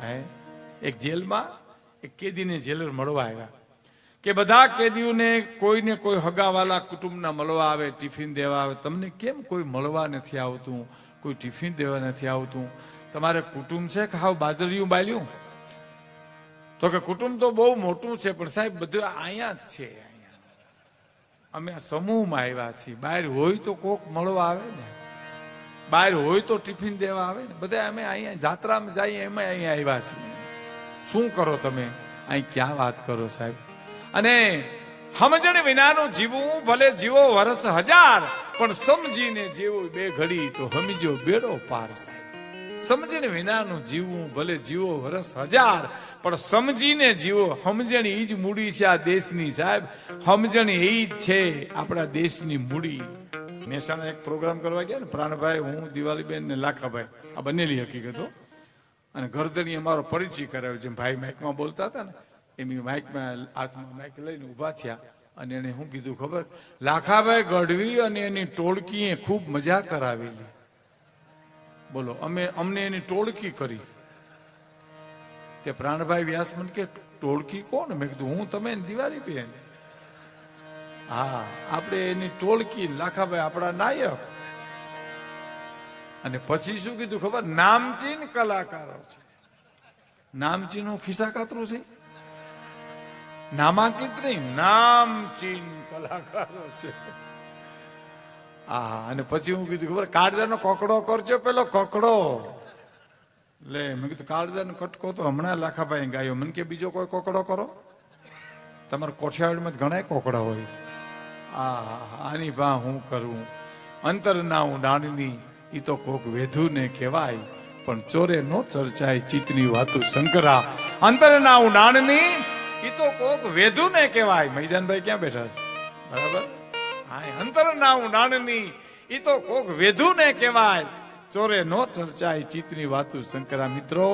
હે એક જેલમાં એક કેદીને જેલર મળવા આવ્યા કે બધા કેદીઓને કોઈને કોઈ હગાવાલા કુટુંબના મળવા આવે, ટિફિન દેવા આવે. તમને કેમ કોઈ મળવા નથી આવતું, કોઈ ટિફિન દેવા નથી આવતું? તમારે કુટુંબ છે કે હાવ બાદરિયું બાલ્યું? તો કે કુટુંબ તો બહુ મોટું છે, પણ સાહેબ બધું અહીંયા જ છે. અમે સમૂહમાં આવ્યા છીએ. બહાર હોય તો કોક મળવા આવે ને, બહાર હોય તો ટિફિન દેવા આવે ને. બધા અમે અહીંયા જાત્રામાં જઈએ એમાં અહીંયા આવ્યા છીએ. શું કરો તમે અહીં? ક્યાં વાત કરો સાહેબ? અને સમજણ વિનાનું જીવવું ભલે જીવો વર્ષ 1000, પણ સમજીને જીવો 2 ઘડી તો સમજો બેડો પાર સાહેબ. સમજણ વિનાનું જીવવું ભલે જીવો વર્ષ 1000, પણ સમજીને જીવો. સમજણ એ જ મૂડી છે આ દેશની સાહેબ. સમજણ એ જ છે આપણા દેશની મૂડી. મહેસાણા એક પ્રોગ્રામ કરવા ગયા ને, પ્રાણભાઈ, હું, દિવાળીબેન ને લાખાભાઈ, આ બનેલી હકીકતો. અને ગરદની અમારો પરિચય કરાવ્યો. જેમ ભાઈ માઇકમાં બોલતા હતા ને એમ માઇકમાં હાથમાં માઇક લઈને ઉભા થયા. અને એને શું કીધું ખબર? લાખાભાઈ ગઢવી અને એની ટોળકીએ ખૂબ મજા કરાવેલી. બોલો, અમને એની ટોળકી કરી. તે પ્રાણભાઈ વ્યાસ મને કે ટોળકી કોણ? મેં કીધું હું, તમે દિવાળી બેન. હા, આપણે એની ટોળકી. લાખાભાઈ આપણા નાયક. અને પછી શું કીધું ખબર? નામચીન કલાકારો છે. નામચીન ખિસ્સા કાતરું છે, નામાંકિત નહીં, નામચીન કલાકારો છે. હા, અને પછી હું કીધું ખબર? કાળજાનો કોકડો કરજો, પેલો કોકડો. લે, મેં કીધું કાળજાનો કટકો તો હમણાં લાખાભાઈ ગાયો. મને કે બીજો કોઈ કોકડો કરો. તમારા કોઠિયાવાડમાં ઘણા કોકડા હોય. આની ભા હું કરું? અંતરના ઉડાણની ઈ તો કોક વેધુ ને કહેવાય, પણ ચોરે નો ચર્ચાય ચિત્તની વાતું શંકરા. અંતરના ઉડાણની ઈ તો કોક વેધુ ને કહેવાય. મૈદાનભાઈ ક્યાં બેઠા છે? બરાબર. હા, અંતરના ઉડાણની ઈ તો કોક વેધુ ને કહેવાય, ચોરે નો ચર્ચાય ચિત્તની વાતું શંકરા. મિત્રો,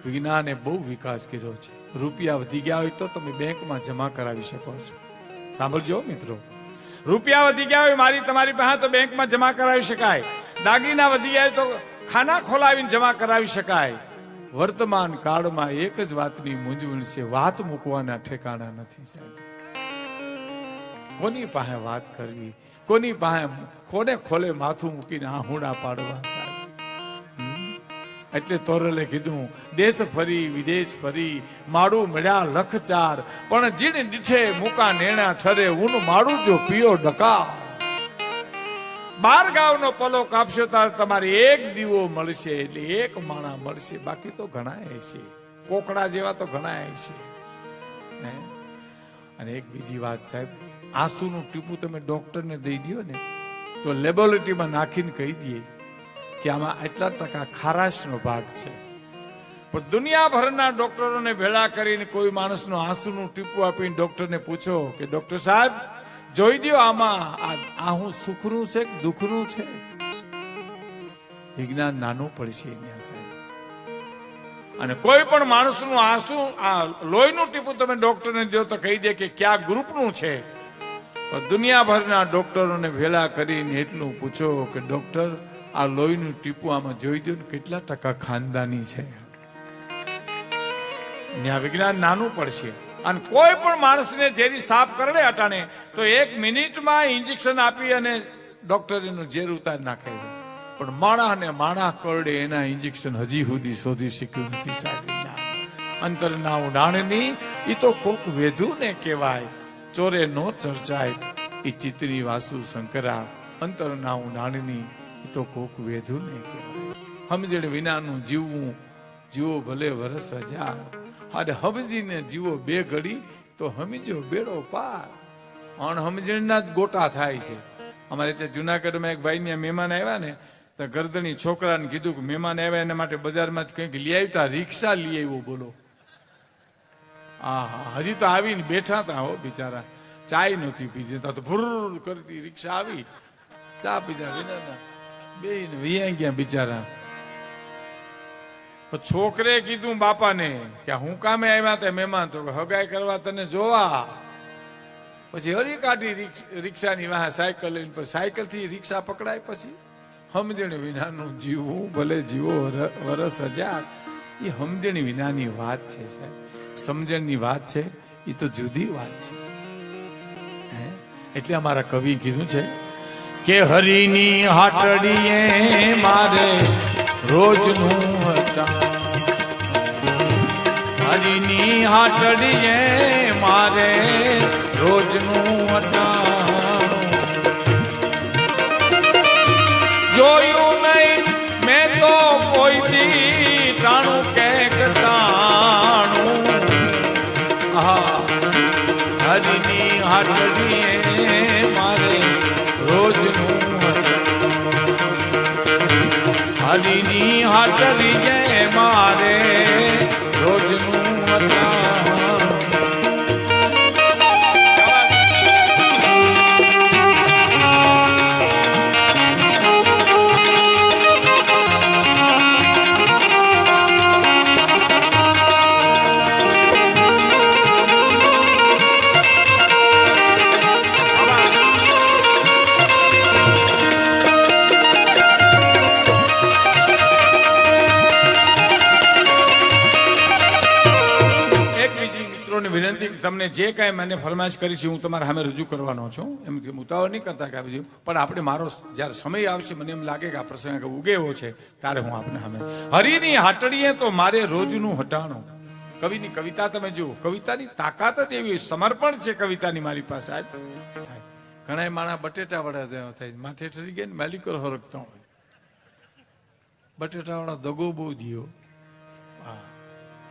વિજ્ઞાને બહુ વિકાસ કર્યો છે. રૂપિયા વધી ગયા હોય તો તમે બેંકમાં જમા કરાવી શકો છો. સાંભળજો મિત્રો, રૂપિયા વધી ગયા હોય મારી તમારી પાસે તો બેંકમાં જમા કરાવી શકાય. દાગીના વધી ગયા તો ખાના ખોલાવીને જમા કરાવી શકાય. વર્તમાન કાળમાં એક જ વાતની મૂંઝવણ છે, વાત મૂકવાના ઠેકાણા નથી સાહેબ. કોની પાસે વાત કરવી, કોની પાસે કોને ખોલે માથું મૂકીને આહુડા પાડવા સાહેબ. એટલે તોરલે કીધું, દેશ ફરી વિદેશ ફરી માડું મળ્યા લખચાર, પણ જીણ દીઠે મુકા નેણા ઠરે ઊન માડું જો પીયો ડકા. 12 ગાવનો પલો કાપશો તાર તમારે એક દીવો મળશે, એટલે એક માણા મળશે. બાકી તો ઘણા છે, કોકડા જેવા તો ઘણા છે. અને એક બીજી વાત સાહેબ, આંસુનું ટીપું તમે ડોક્ટરને દઈ દો ને તો લેબોરેટરીમાં નાખીને કહી દઈએ કે આમાં એટલા ટકા ખારાશનો ભાગ છે. પણ દુનિયાભરના ડોક્ટરોને ભેળા કરીને કોઈ માણસનું આંસુનું ટીપું આપીને ડોક્ટરને પૂછો કે ડોક્ટર સાહેબ જોઈ દો આમાં આ હું સુખનું છે કે દુઃખનું છે. વિજ્ઞાન નાનું પડશે અહીંયા સાહેબ. અને કોઈ પણ માણસનું આંસુ, આ લોહીનું ટીપું તમે ડોક્ટરને દો તો કહી દે કે કયા ગ્રુપનું છે. પણ દુનિયાભરના ડોક્ટરોને ભેળા કરીને એટલું પૂછો કે ડોક્ટર આ લોહીનું ટીપું આમાં જોઈ દો ને કેટલા ટકા ખાનદાની છે. આ વિજ્ઞાન નાનું પડશે. અને કોઈ પણ માણસને ઝેરી સાફ કરડે અટાણે તો 1 મિનિટમાં ઇન્જેક્શન આપી અને ડોક્ટર એનું ઝેર ઉતારી નાખે છે. પણ માણા કરડે એના ઇન્જેક્શન હજી સુધી શોધી શક્યું નથી સાહેબ. અંતરના ઉડાણની ઈ તો કોક વેધુ ને કહેવાય, ચોરે નો ચર્ચાય ઈ ચિત્તની વાસુ શંકરા. અંતરના ઉડાણની તો કોક વેધુ ને કહેવાય. સમજણ વિનાનું જીવવું, જીવો ભલે વર્ષ 1000, અને સમજીને જીવો 2 ઘડી તો સમજો બેડો પાર. અણસમજણના જ ગોટા થાય છે. અમારે ત્યાં જુનાગઢમાં એક ભાઈ ને મહેમાન આવ્યા ને તો ગરદણી છોકરાને કીધું કે મહેમાન આવ્યા એના માટે બજારમાં કંઈક લઈ આવ્યા, રિક્ષા લઈ આવ્યો. બોલો, હા, હજી તો આવીને બેઠા હતા હો બિચારા, ચાય નહોતી પીધી તો ભૂર કરતી રિક્ષા આવી, ચા પીધા વિના બેન વૈયા ગયા બિચારા. છોકરે કીધું બાપાને કે હું કામે આવ્યા હતા મહેમાન, તો હગાઈ કરવા તને જોવા. પછી હળી કાઢી રિક્ષાની વાહ સાયકલ લઈને, સાયકલ થી રિક્ષા પકડાય પછી સમજણ વિનાનું જીવવું ભલે જીવો વરસ હજાર, એ સમજણ વિનાની વાત છે સાહેબ. સમજણની વાત છે એ તો જુદી વાત છે. એટલે અમારા કવિ કીધું છે કે હરિની હાટડીએ મારે રોજનું હતા, હરિની હાટડીએ મારે રોજનું હતા. જોયું નહીં મેં તો કોઈ દી ટાણું કે ટાણું. હરિની હાટડીએ મારે રોજનું હરિની હાટડીએ મારે રોજનું હતા. વિનંતી તમને જે કાંઈ મને ફરમાઈશ કરી છે હું તમારા સામે રજૂ કરવાનો છું, એમ કે ઉતાવળ નહીં કરતા કે બીજું, પણ આપણે મારો જ્યારે સમય આવશે મને એમ લાગે કે આ પ્રસંગ ઉગેવો છે ત્યારે હું આપણે સામે હરિની હાટડીએ તો મારે રોજનું હટાણું. કવિની કવિતા તમે જુઓ, કવિતાની તાકાત જ એવી, સમર્પણ છે કવિતાની મારી પાસે. આજ ઘણા માણસ બટેટા વડા થાય, માથે ઠરી ગયા ને માલિકો હરકતા હોય. બટેટા વાળા દગો બહુ દિયો.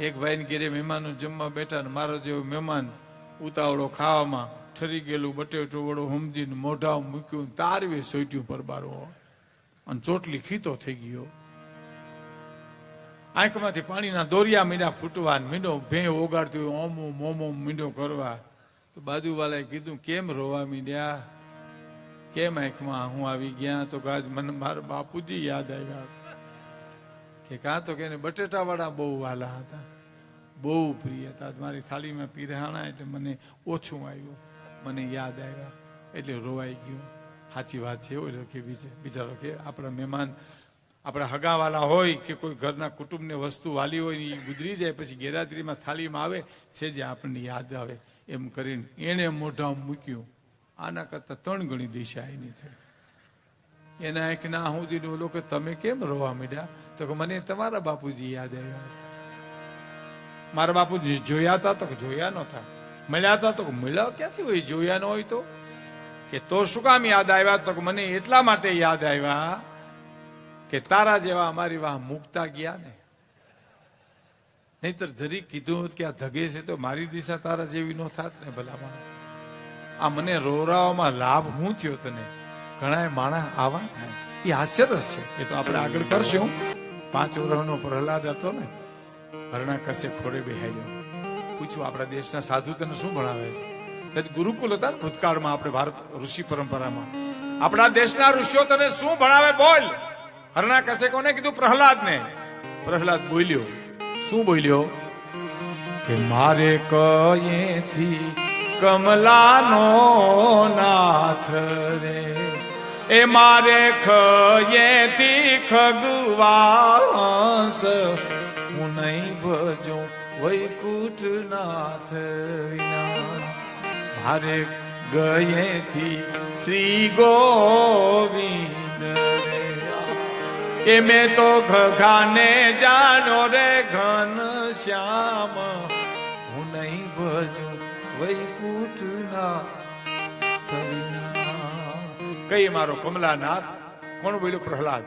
એક ભાઈ ઘેરે મહેમાનો જમવા બેઠા ને મારો જેવો મહેમાન ઉતાવળો ખાવામાં ઠરી ગયેલું બટેટું વડો સમજીને મોઢા મૂક્યું, તારવે સોટ્યું પરબારો અને ચોટલી ખીતો થઈ ગયો. આંખમાંથી પાણીના દોરિયા મીંડા ફૂટવા, મીંડો ભે ઓગાડતી હોય ઓમો મોમો મીંડો કરવા. તો બાજુવાળાએ કીધું કેમ રોવા મીંડ્યા, કેમ આંખમાં હું આવી ગયા? તો ગાજ મને મારા બાપુજી યાદ આવ્યા કે કાં તો કે બટેટા વાળા બહુ વાલા હતા, બહુ પ્રિય હતા, મારી થાળીમાં પીરહાણા એટલે મને ઓછું આવ્યું, મને યાદ આવ્યા એટલે રોવાઈ ગયું. સાચી વાત છે. એવું કે બિચારો કે આપણા મહેમાન આપણા હગાવાલા હોય કે કોઈ ઘરના કુટુંબને વસ્તુ વાલી હોય ને એ ગુજરી જાય પછી ગેરહાજરીમાં થાળીમાં આવે છે જે આપણને યાદ આવે એમ કરીને એને મોઢા મૂક્યું. આના કરતા 3 ગણી દિશા એની થઈ. એના એક ના હું દીધું ઓલો કે તમે કેમ રોવા માંડ્યા? તો કે મને તમારા બાપુજી યાદ આવ્યા. મારા બાપુજી જોયા હતા? તો કે જોયા નહોતા. મળ્યા હતા? તો કે મળ્યા ક્યાંથી હોય, જોયા ન હોય તો કે તો શું કામ યાદ આવ્યા? તો કે મને એટલા માટે યાદ આવ્યા કે તારા જેવા અમારી વાહ મૂકતા ગયા ને, નહીતર જરી કીધું કે આ ધગે છે તો મારી દિશા તારા જેવી નો થાત ને. ભલામાં આ મને રોરાવામાં લાભ હું થયો તને. ઘણા માણસ આવા થાય, એ હાસ્યરસ છે. એ તો આપણે આગળ કરશું. 5 વર્ષનો પ્રહલાદ હતો ને, હરણા કસે ખોડે બેહાડ્યો. પૂછ્યું આપણા દેશના સાધુ તને શું ભણાવે છે? ગુરુકુલ હતા ને ભૂતકાળમાં, આપણે ભારત ઋષિ પરંપરામાં. આપણા દેશના ઋષિઓ તને શું ભણાવે બોલ? હરણા કસે કોને કીધું? પ્રહલાદ ને. પ્રહલાદ બોલ્યો. શું બોલ્યો? કે મારે કયેથી કમલાનો નાથ રે, એ મારે ખયેથી ખગવાસ, હું નહીં ભજું વૈકુંઠનાથ વિના. મારે ગયેથી શ્રી ગોવિંદ રે, એ મેં તો ઘાને જાણો રે ઘન શ્યામ, હું નહીં ભજું વૈકુંઠનાથ વિના. કઈ મારો કમલાનાથ? કોણ બોલ્યો? પ્રહલાદ.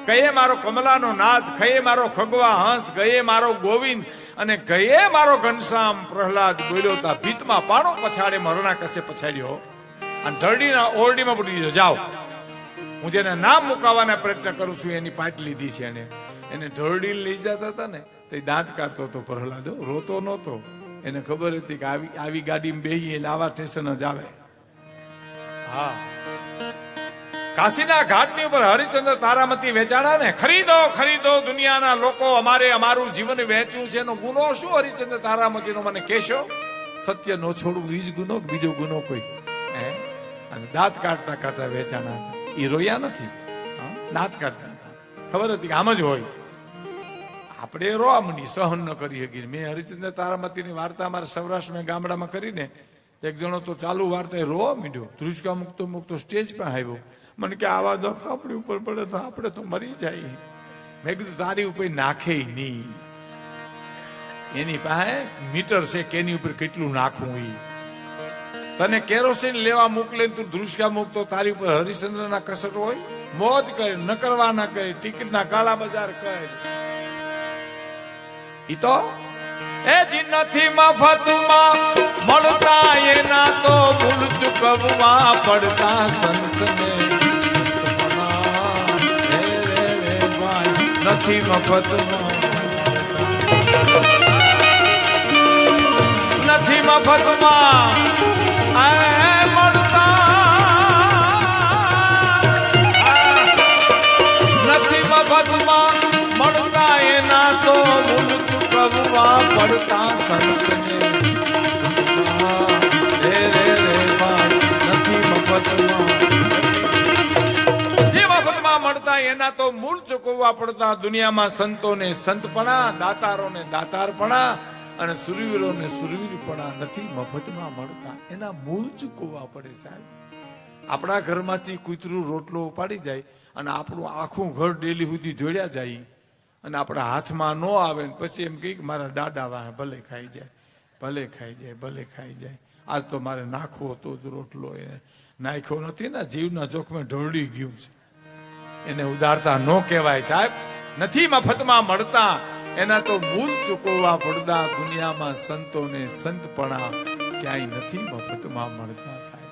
કયે મારો કમલાનો નાથ, કયે મારો ખગવા હંસ, ગયે મારો ગોવિંદ અને ગયે મારો ઘનશ્યામ. પ્રહલાદ બોલ્યો તા ભીતમાં પાણો પછાડે મરણા કસે પછાડ્યો અને ઢરડીના ઓરડીમાં પડી ગયો. જાઓ, હું જેને નામ મુકાવવાના પ્રયત્ન કરું છું એની પાટ લીધી છે. એને ઢરડી લઈ જતા હતા ને તે દાંત કાઢતો હતો પ્રહલાદ, રોતો નહોતો. એને ખબર હતી કે આવી ગાડીમાં બેહી એટલે આવા સ્ટેશન જ આવે. હા, કાશીના ઘાટની ઉપર હરિચંદ્ર તારામતી વેચાણા ને. ખરીદો ખરીદો દુનિયાના લોકો, અમારે અમારું જીવન વહેંચ્યું છે. એનો ગુનો શું હરિચંદ્ર તારામતીનો મને કહેશો? સત્ય નો છોડવું ઈ જ ગુનો, બીજો ગુનો કોઈ? અને દાંત કાઢતા કાઢતા વેચાણા હતા. એ રોયા નથી. દાંત કાઢતા હતા. ખબર હતી કે આમ જ હોય. આપણે રોવા મંડી, સહન ન કરી શકી. મેં હરિચંદ્ર તારામતીની વાર્તા અમારા સૌરાષ્ટ્ર ગામડામાં કરીને એક જણો તો ચાલુ વાર્તા રોવા માંડ્યો, ધ્રુજકા મૂકતો મૂકતો સ્ટેજ પર આવ્યો. મને કે આવા દુઃખ આપણી ઉપર પડે તો આપણે તો મરી જાય. મેં કીધું તારી ઉપર નાખે નહીં, એની પાસે મીટર છે કે એની ઉપર કેટલું નાખવું. એ તને કેરોસીન લેવા મોકલે તું ધ્રુજકા મૂકતો, તારી ઉપર હરિશ્ચંદ્રના કસટ હોય? મોજ કરે, ન કરવા ના કરે, ટિકિટ ના કાળા બજાર કરે. ઈ તો એ જી નથી મફતમાં મળતા, એના તો મૂળ ચૂકવવા પડતા. સંતને નથી મફતમાં, નથી મફતમાં મળતા, નથી મફતમાં મળતા, એના તો મૂળ ચૂકવવા પડતા. સંતને નથી મફતમાં, જે મફતમાં મળતા એના તો મૂળ ચૂકવવા પડતા. દુનિયામાં સંતોને સંતપણા, દાતારોને દાતારપણા અને સુરવીરોને સુરવીરપણા નથી મફતમાં મળતા, એના મૂળ ચૂકવવા પડે. સાહેબ, આપણા ઘરમાંથી કૂતરું રોટલો ઉપાડી જાય અને આપણું આખું ઘર ડેલી સુધી જોડ્યા જાય અને આપણા હાથમાં ન આવે ને પછી એમ કહે કે મારા દાદા વાહ ભલે ખાઈ જાય, ભલે ખાઈ જાય, ભલે ખાઈ જાય. આજ તો મારે નાખવો હતો જ રોટલો, એ નાખ્યો નથી ને, જીવના જોખમે ઢોળી ગયું છે. એને ઉદારતા ન કહેવાય. સાહેબ, નથી મફતમાં મળતા, એના તો મૂળ ચૂકવવા પડતા. દુનિયામાં સંતોને સંતપણા ક્યાંય નથી મફતમાં મળતા. સાહેબ,